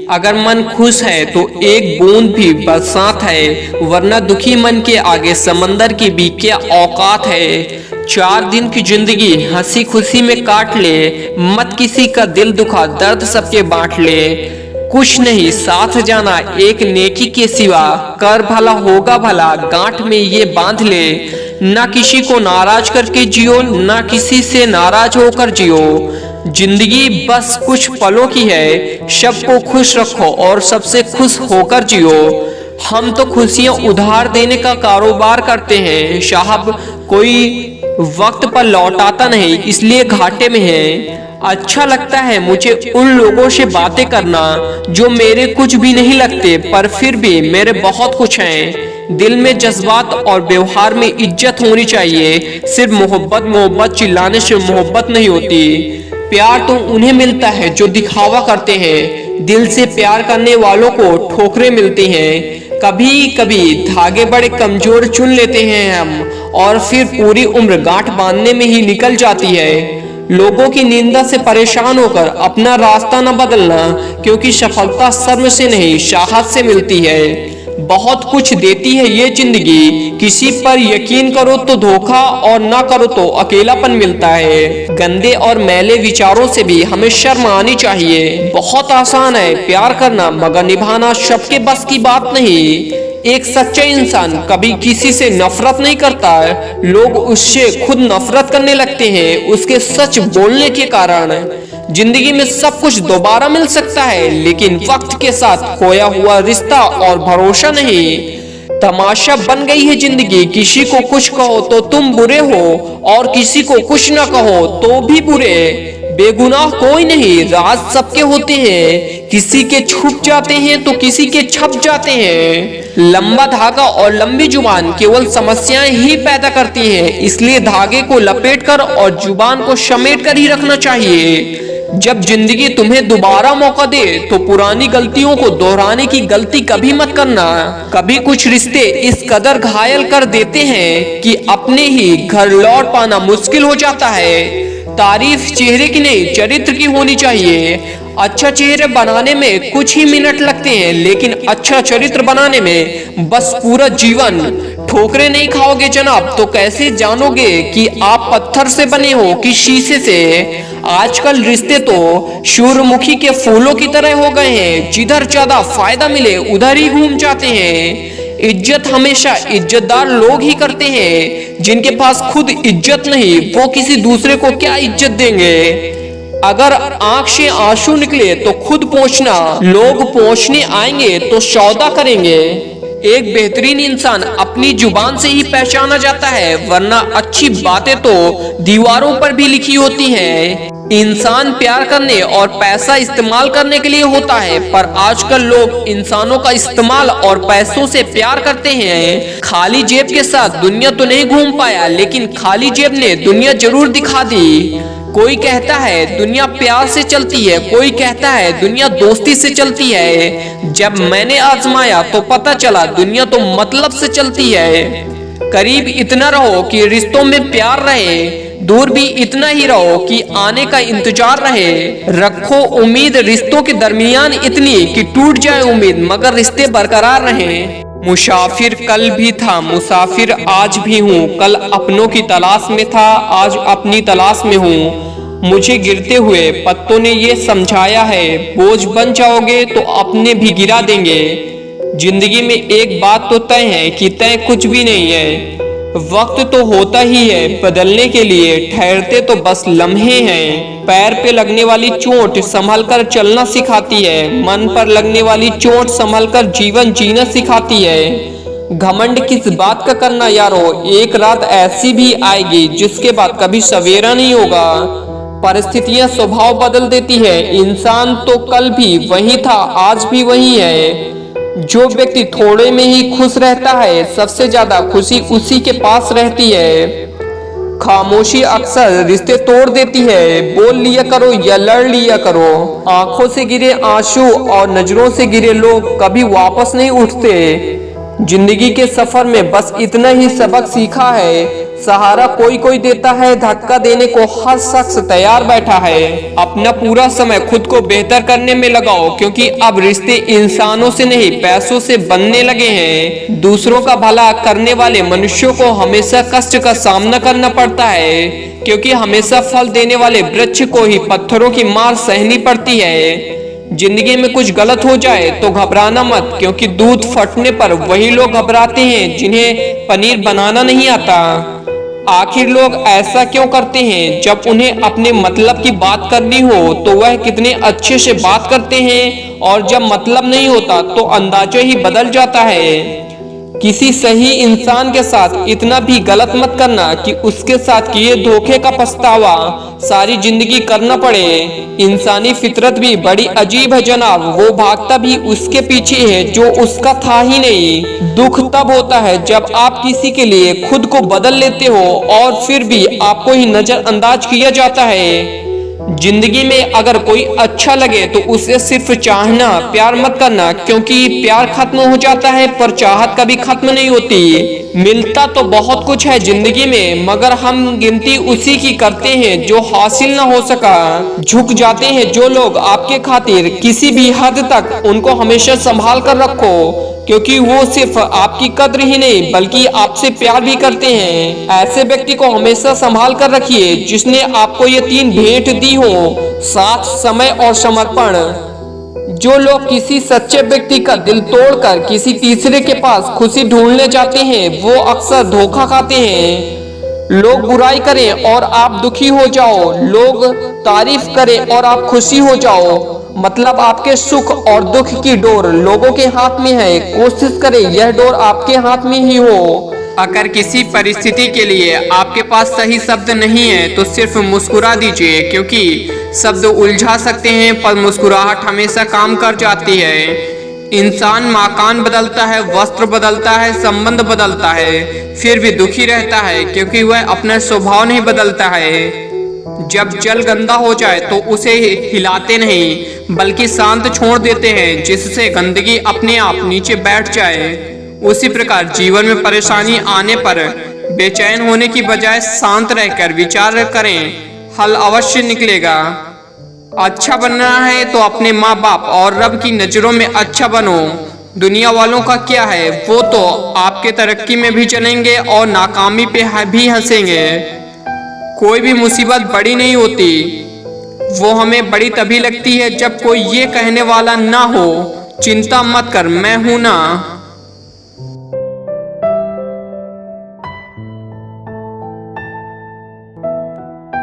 अगर मन खुश है तो एक बूंद भी बरसात है, वरना दुखी मन के आगे समंदर की भी क्या औकात है। 4 दिन की जिंदगी हंसी खुशी में काट ले, मत किसी का दिल दुखा, दर्द सबके बांट ले। कुछ नहीं साथ जाना एक नेकी के सिवा, कर भला होगा भला गांठ में ये बांध ले। ना किसी को नाराज करके जियो, ना किसी से नाराज होकर जियो। जिंदगी बस कुछ पलों की है, सबको खुश रखो और सबसे खुश होकर जियो। हम तो खुशियां उधार देने का कारोबार करते हैं साहब, कोई वक्त पर लौटाता नहीं, इसलिए घाटे में है। अच्छा लगता है मुझे उन लोगों से बातें करना जो मेरे कुछ भी नहीं लगते, पर फिर भी मेरे बहुत कुछ हैं। दिल में जज्बात और व्यवहार में इज्जत होनी चाहिए। सिर्फ मोहब्बत चिल्लाने से मोहब्बत नहीं होती। प्यार तो उन्हें मिलता है जो दिखावा करते हैं। दिल से प्यार करने वालों को ठोकरें मिलती हैं। कभी कभी धागे बड़े कमजोर चुन लेते हैं हम, और फिर पूरी उम्र गांठ बांधने में ही निकल जाती है। लोगों की निंदा से परेशान होकर अपना रास्ता न बदलना, क्योंकि सफलता शर्म से नहीं साहस से मिलती है। बहुत कुछ देती है ये जिंदगी, किसी पर यकीन करो तो धोखा और ना करो तो अकेलापन मिलता है। गंदे और मैले विचारों से भी हमें शर्म आनी चाहिए। बहुत आसान है प्यार करना, मगर निभाना सबके बस की बात नहीं। एक सच्चा इंसान कभी किसी से नफरत नहीं करता, लोग उससे खुद नफरत करने लगते हैं उसके सच बोलने के कारण। जिंदगी में सब कुछ दोबारा मिल सकता है, लेकिन वक्त के साथ खोया हुआ रिश्ता और भरोसा नहीं। तमाशा बन गई है जिंदगी, किसी को कुछ कहो तो तुम बुरे हो, और किसी को कुछ ना कहो तो भी बुरे। बेगुनाह कोई नहीं, राज सबके होते हैं, किसी के छुप जाते हैं तो किसी के छप जाते हैं। लंबा धागा और लंबी जुबान केवल समस्याएं ही पैदा करती हैं, इसलिए धागे को लपेटकर और जुबान को समेट कर ही रखना चाहिए। जब जिंदगी तुम्हें दोबारा मौका दे तो पुरानी गलतियों को दोहराने की गलती कभी मत करना। कभी कुछ रिश्ते इस कदर घायल कर देते हैं कि अपने ही घर लौट पाना मुश्किल हो जाता है। तारीफ चेहरे की नहीं चरित्र की होनी चाहिए। अच्छा चेहरे बनाने में कुछ ही मिनट लगते हैं, लेकिन अच्छा चरित्र बनाने में बस पूरा जीवन। ठोकरे नहीं खाओगे जनाब तो कैसे जानोगे कि आप पत्थर से बने हो कि शीशे से। आजकल रिश्ते तो सूर्यमुखी के फूलों की तरह हो गए हैं, जिधर ज्यादा फायदा मिले उधर ही घूम जाते हैं। इज्जत हमेशा इज्जतदार लोग ही करते हैं, जिनके पास खुद इज्जत नहीं वो किसी दूसरे को क्या इज्जत देंगे। अगर आंख से आंसू निकले तो खुद पोंछना, लोग पोंछने आएंगे तो सौदा करेंगे। एक बेहतरीन इंसान अपनी जुबान से ही पहचाना जाता है, वरना अच्छी बातें तो दीवारों पर भी लिखी होती हैं। इंसान प्यार करने और पैसा इस्तेमाल करने के लिए होता है, पर आजकल लोग इंसानों का इस्तेमाल और पैसों से प्यार करते हैं। खाली जेब के साथ दुनिया तो नहीं घूम पाया, लेकिन खाली जेब ने दुनिया जरूर दिखा दी। कोई कहता है दुनिया प्यार से चलती है, कोई कहता है दुनिया दोस्ती से चलती है। जब मैंने आजमाया तो पता चला दुनिया तो मतलब से चलती है। करीब इतना रहो कि रिश्तों में प्यार रहे, दूर भी इतना ही रहो कि आने का इंतजार रहे। रखो उम्मीद रिश्तों के दरमियान इतनी कि टूट जाए उम्मीद, मगर रिश्ते बरकरार रहें। मुसाफिर कल भी था, मुसाफिर आज भी हूँ। कल अपनों की तलाश में था, आज अपनी तलाश में हूँ। मुझे गिरते हुए पत्तों ने ये समझाया है, बोझ बन जाओगे तो अपने भी गिरा देंगे। जिंदगी में एक बात तो तय है कि तय कुछ भी नहीं है। वक्त तो होता ही है बदलने के लिए, ठहरते तो बस लम्हे हैं। पैर पे लगने वाली चोट संभल कर चलना सिखाती है, मन पर लगने वाली चोट संभल कर जीवन जीना सिखाती है। घमंड किस बात का करना यारो, एक रात ऐसी भी आएगी जिसके बाद कभी सवेरा नहीं होगा। परिस्थितियां स्वभाव बदल देती है, इंसान तो कल भी वही था आज भी वही है। जो व्यक्ति थोड़े में ही खुश रहता है, सबसे ज्यादा खुशी उसी के पास रहती है। खामोशी अक्सर रिश्ते तोड़ देती है, बोल लिया करो या लड़ लिया करो। आंखों से गिरे आंसू और नजरों से गिरे लोग कभी वापस नहीं उठते। जिंदगी के सफर में बस इतना ही सबक सीखा है, सहारा कोई कोई देता है, धक्का देने को हर शख्स तैयार बैठा है। अपना पूरा समय खुद को बेहतर करने में लगाओ, क्योंकि अब रिश्ते इंसानों से नहीं पैसों से बनने लगे हैं। दूसरों का भला करने वाले मनुष्यों को हमेशा कष्ट का सामना करना पड़ता है, क्योंकि हमेशा फल देने वाले वृक्ष को ही पत्थरों की मार सहनी पड़ती है। जिंदगी में कुछ गलत हो जाए तो घबराना मत, क्योंकि दूध फटने पर वही लोग घबराते हैं जिन्हें पनीर बनाना नहीं आता। आखिर लोग ऐसा क्यों करते हैं? जब उन्हें अपने मतलब की बात करनी हो तो वह कितने अच्छे से बात करते हैं, और जब मतलब नहीं होता तो अंदाजा ही बदल जाता है। किसी सही इंसान के साथ इतना भी गलत मत करना कि उसके साथ किए धोखे का पछतावा सारी जिंदगी करना पड़े। इंसानी फितरत भी बड़ी अजीब है जनाब, वो भागता भी उसके पीछे है जो उसका था ही नहीं। दुख तब होता है जब आप किसी के लिए खुद को बदल लेते हो और फिर भी आपको ही नजरअंदाज किया जाता है। जिंदगी में अगर कोई अच्छा लगे तो उसे सिर्फ चाहना, प्यार मत करना, क्योंकि प्यार खत्म हो जाता है पर चाहत कभी खत्म नहीं होती। मिलता तो बहुत कुछ है जिंदगी में, मगर हम गिनती उसी की करते हैं जो हासिल ना हो सका। झुक जाते हैं जो लोग आपके खातिर किसी भी हद तक, उनको हमेशा संभाल कर रखो, क्योंकि वो सिर्फ आपकी कद्र ही नहीं बल्कि आपसे प्यार भी करते हैं। ऐसे व्यक्ति को हमेशा संभाल कर रखिए जिसने आपको ये 3 भेंट दी हो, साथ, समय और समर्पण। जो लोग किसी सच्चे व्यक्ति का दिल तोड़कर किसी तीसरे के पास खुशी ढूंढने जाते हैं वो अक्सर धोखा खाते हैं। लोग बुराई करें और आप दुखी हो जाओ, लोग तारीफ करें और आप खुशी हो जाओ, मतलब आपके सुख और दुख की डोर लोगों के हाथ में है। कोशिश करें यह डोर आपके हाथ में ही हो। अगर किसी परिस्थिति के लिए आपके पास सही शब्द नहीं है तो सिर्फ मुस्कुरा दीजिए, क्योंकि शब्द उलझा सकते हैं पर मुस्कुराहट हमेशा काम कर जाती है। इंसान मकान बदलता है, वस्त्र बदलता है, संबंध बदलता है, फिर भी दुखी रहता है क्योंकि वह अपना स्वभाव नहीं बदलता है। जब जल गंदा हो जाए तो उसे हिलाते नहीं बल्कि शांत छोड़ देते हैं, जिससे गंदगी अपने आप नीचे बैठ जाए। उसी प्रकार जीवन में परेशानी आने पर बेचैन होने की बजाय शांत रहकर विचार करें, हल अवश्य निकलेगा। अच्छा बनना है तो अपने माँ बाप और रब की नजरों में अच्छा बनो। दुनिया वालों का क्या है, वो तो आपके तरक्की में भी चलेंगे और नाकामी पे भी हंसेंगे। कोई भी मुसीबत बड़ी नहीं होती, वो हमें बड़ी तभी लगती है जब कोई ये कहने वाला ना हो, चिंता मत कर, मैं हूं ना।